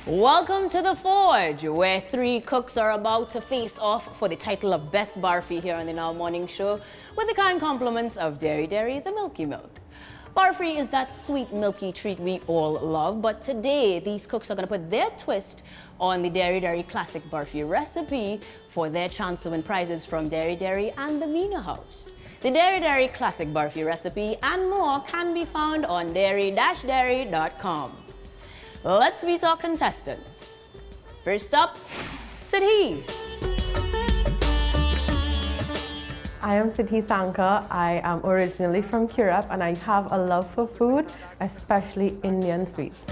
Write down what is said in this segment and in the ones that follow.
Welcome to The Forge, where three cooks are about to face off for the title of Best Barfi here on the Now Morning Show with the kind compliments of Dairy Dairy, the Milky Milk. Barfi is that sweet, milky treat we all love, but today these cooks are going to put their twist on the Dairy Dairy classic Barfi recipe for their chance to win prizes from Dairy Dairy and the Mina House. The Dairy Dairy classic Barfi recipe and more can be found on dairy-dairy.com. Let's meet our contestants. First up, Siddhi. I am Siddhi Sankar. I am originally from Europe and I have a love for food, especially Indian sweets.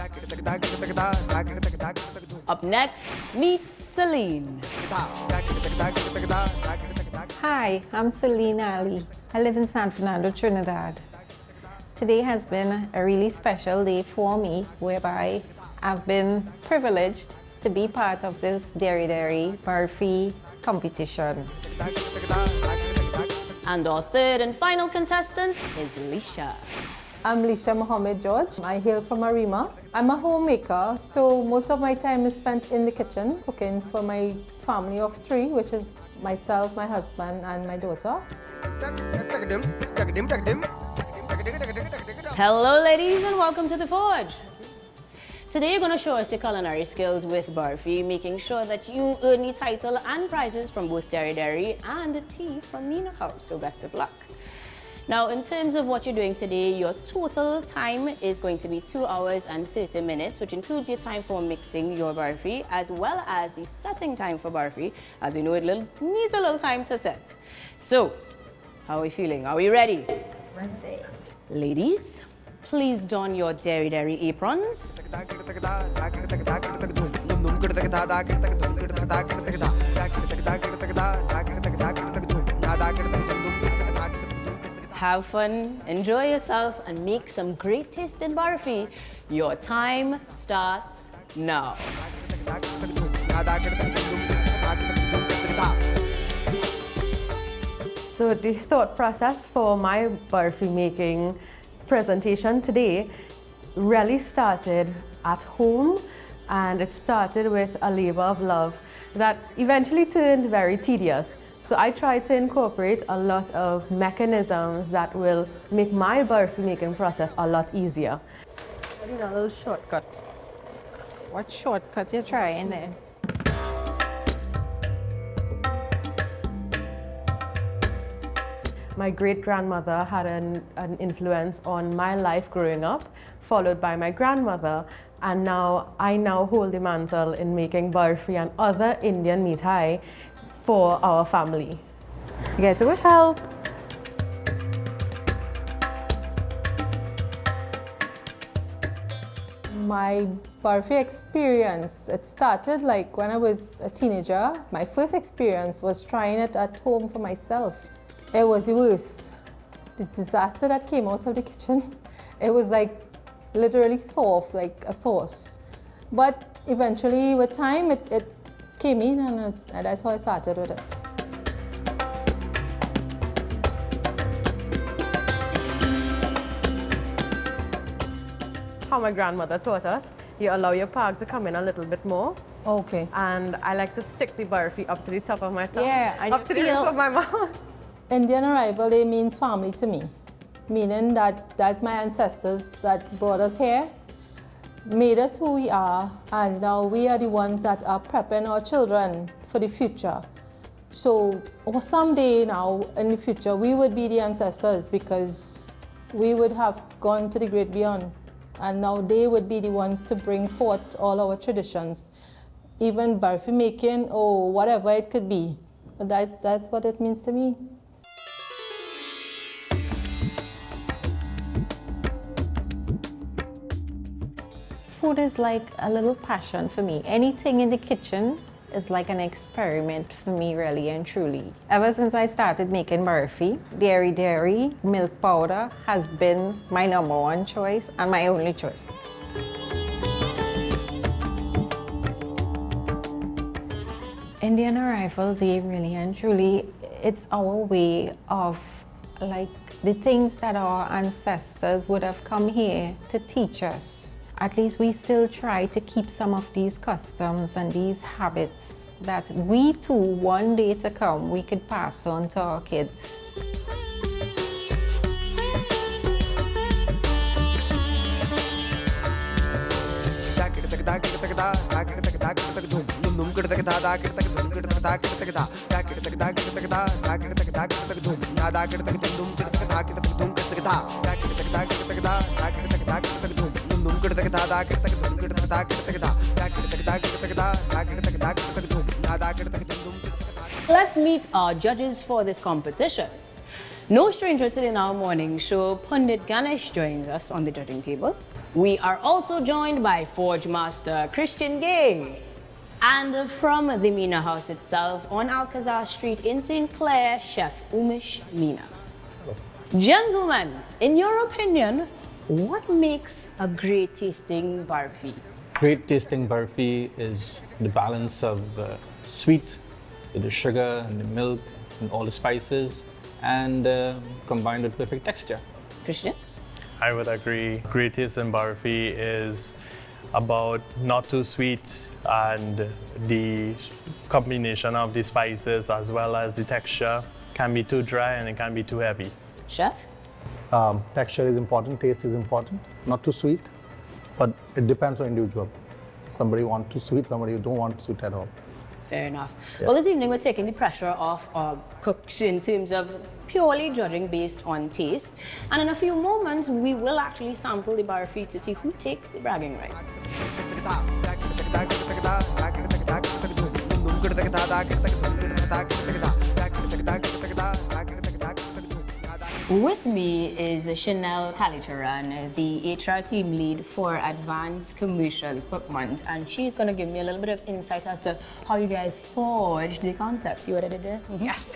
Up next, meet Celine. Hi, I'm Celine Ali. I live in San Fernando, Trinidad. Today has been a really special day for me, whereby I've been privileged to be part of this Dairy Dairy Barfi competition. And our third and final contestant is Lisha. I'm Lisha Mohammed George. I hail from Arima. I'm a homemaker, so most of my time is spent in the kitchen cooking for my family of three, which is myself, my husband, and my daughter. Hello ladies and welcome to The Forge. Today you're going to show us your culinary skills with Barfi, making sure that you earn the title and prizes from both Dairy Dairy and tea from Mina House, so best of luck. Now in terms of what you're doing today, your total time is going to be 2 hours and 30 minutes, which includes your time for mixing your Barfi as well as the setting time for Barfi, as we know it needs a little time to set. So, how are we feeling? Are we ready? Ready. Ladies, please don your Dairy Dairy aprons. Have fun, enjoy yourself, and make some great tasting Barfi. Your time starts now. So the thought process for my Barfi making presentation today really started at home, and it started with a labor of love that eventually turned very tedious. So I tried to incorporate a lot of mechanisms that will make my Barfi making process a lot easier. I need a little shortcut. What shortcut you trying there? My great-grandmother had an influence on my life growing up, followed by my grandmother, and now I hold the mantle in making Barfi and other Indian mithai for our family. Get to help. My Barfi experience, it started like when I was a teenager. My first experience was trying it at home for myself. It was the worst. The disaster that came out of the kitchen. It was like literally soft, like a sauce. But eventually with time, it came in, and that's how I started with it. How my grandmother taught us, you allow your pag to come in a little bit more. Okay. And I like to stick the Barfi up to the top of my tongue, Yeah, up to the roof of my mouth. Indian Arrival Day means family to me, meaning that that's my ancestors that brought us here, made us who we are, and now we are the ones that are prepping our children for the future. So someday now in the future, we would be the ancestors because we would have gone to the great beyond, and now they would be the ones to bring forth all our traditions, even Barfi making or whatever it could be. But that's what it means to me. Food is like a little passion for me. Anything in the kitchen is like an experiment for me, really and truly. Ever since I started making Barfi, Dairy Dairy milk powder has been my #1 choice and my only choice. Indian Arrival Day, really and truly, it's our way of like the things that our ancestors would have come here to teach us. at least we still try to keep some of these customs and these habits that we too, one day to come, we could pass on to our kids. Let's meet our judges for this competition. No stranger to the Now Morning Show, Pundit Ganesh joins us on the judging table. We are also joined by Forge Master Christian Gay. And from the Mina House itself on Alcazar Street in St. Clair, Chef Umesh Mina. Gentlemen, in your opinion, what makes a great tasting barfi? Great tasting barfi is the balance of sweet with the sugar and the milk and all the spices, and combined with perfect texture. Christian? I would agree. Great tasting barfi is about not too sweet, and the combination of the spices as well as the texture can be too dry and it can be too heavy. Chef? Texture is important, taste is important, not too sweet, but it depends on individual. Somebody wants too sweet, somebody don't want sweet at all. Fair enough. Yeah. Well, this evening we're taking the pressure off cooks in terms of purely judging based on taste. And in a few moments, we will actually sample the barfi to see who takes the bragging rights. With me is Chanel Kalitaran, the HR team lead for advanced commercial equipment, and she's going to give me a little bit of insight as to how you guys forged the concept. See what I did there? Yes.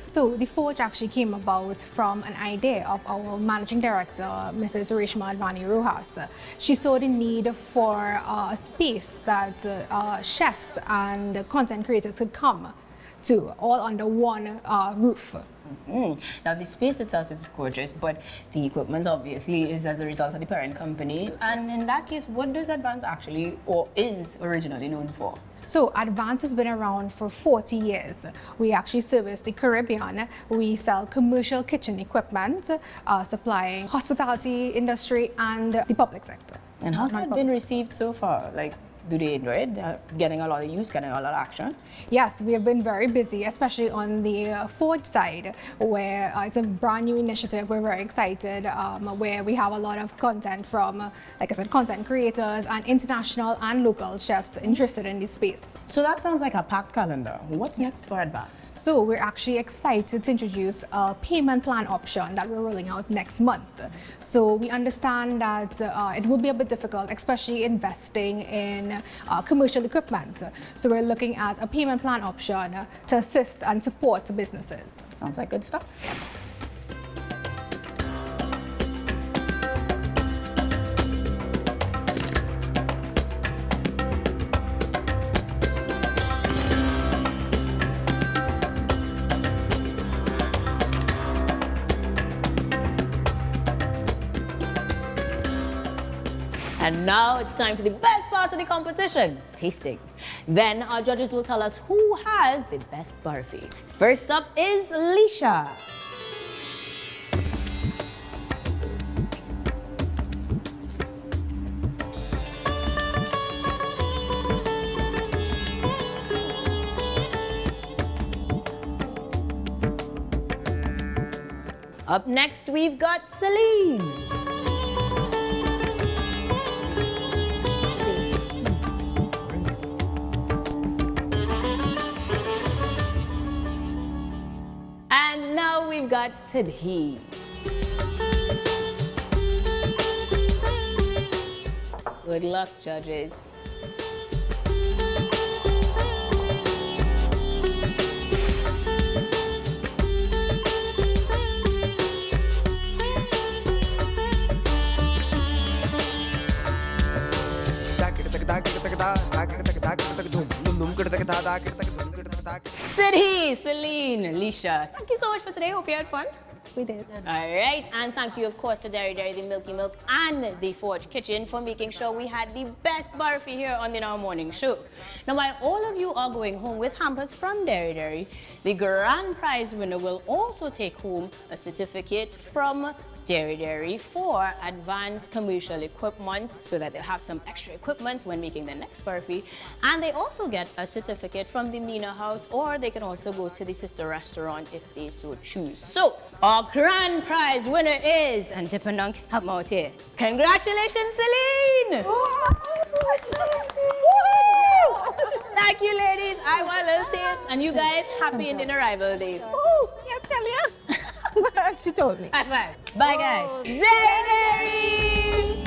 So the Forge actually came about from an idea of our managing director, Mrs. Reshma Advani Rojas. She saw the need for a space that chefs and content creators could come to, all under one roof. Now, the space itself is gorgeous, but the equipment obviously is as a result of the parent company. And in that case, what does Advance actually, or is originally known for? So Advance has been around for 40 years. We actually service the Caribbean. We sell commercial kitchen equipment, supplying hospitality industry and the public sector. And how's that been received so far? Like, do they enjoy it? Getting a lot of use, getting a lot of action? Yes, we have been very busy, especially on the Forge side, where it's a brand new initiative. We're very excited, where we have a lot of content from, like I said, content creators and international and local chefs interested in this space. So that sounds like a packed calendar. What's next for Advance? So we're actually excited to introduce a payment plan option that we're rolling out next month. So we understand that it will be a bit difficult, especially investing in commercial equipment. So we're looking at a payment plan option to assist and support businesses. Sounds like good stuff. And now it's time for the best part of the competition, tasting. Then our judges will tell us who has the best barfi. First up is Lisha. Up next, we've got Celine. And now we've got Sidhi. Good luck, judges. Sidhi, Celine, Lisha, thank you so much for today. Hope you had fun. we did. All right, and thank you, of course, to Dairy Dairy, the Milky Milk, and the Forge Kitchen for making sure we had the best barfi here on the Now Morning Show. Now, while all of you are going home with hampers from Dairy Dairy, the grand prize winner will also take home a certificate from Dairy Dairy for advanced commercial equipment so that they'll have some extra equipment when making the next barfi. And they also get a certificate from the Mina House, or they can also go to the sister restaurant if they so choose. So, our grand prize winner is, and Dipandunk, help me out here. Congratulations, Celine! Thank you, ladies. I want a little taste, and you guys happy Indian arrival day. Yeah, tell you. She told me. High five. Bye, guys. Dairy Dairy!